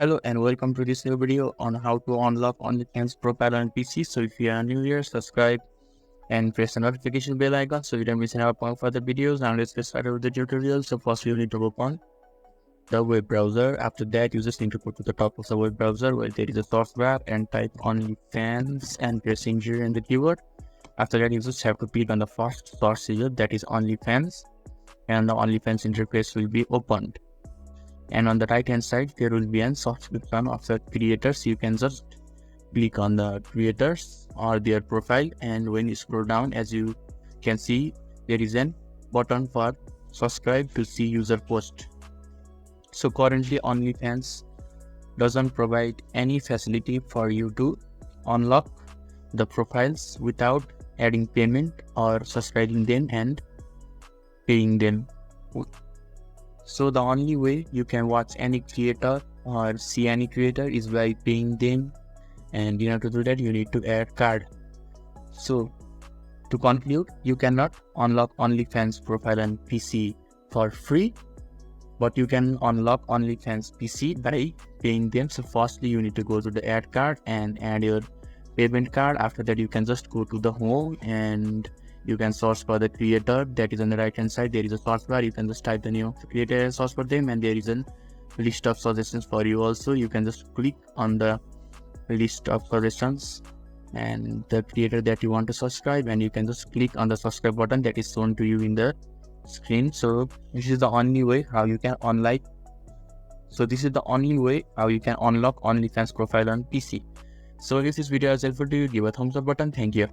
Hello and welcome to this new video on how to unlock OnlyFans profile on PC. So if you are new here, subscribe and press the notification bell icon so you don't miss out on further videos. Now let's get started with the tutorial. So first you need to open the web browser. After that you just need to go to the top of the web browser where there is a search bar and type OnlyFans and press enter in the keyword. After that you just have to click on the first search result, that is OnlyFans, and the OnlyFans interface will be opened. And on the right hand side there will be a subscription of the creators. You can just click on the creators or their profile, and when you scroll down, as you can see, there is a button for subscribe to see user post. So currently OnlyFans doesn't provide any facility for you to unlock the profiles without adding payment or subscribing them and paying them. So the only way you can watch any creator or see any creator is by paying them, and in order to do that you need to add card. So to conclude, you cannot unlock OnlyFans profile on PC for free, but you can unlock OnlyFans PC by paying them. So firstly you need to go to the add card and add your payment card. After that you can just go to the home and you can search for the creator that is on the right hand side. There is a search bar. You can just type the name of the creator and search for them, and there is a list of suggestions for you also. You can just click on the list of suggestions and the creator that you want to subscribe, and you can just click on the subscribe button that is shown to you in the screen. So this is the only way how you can unlock OnlyFans profile on PC. So if this video is helpful to you, give a thumbs up button. Thank you.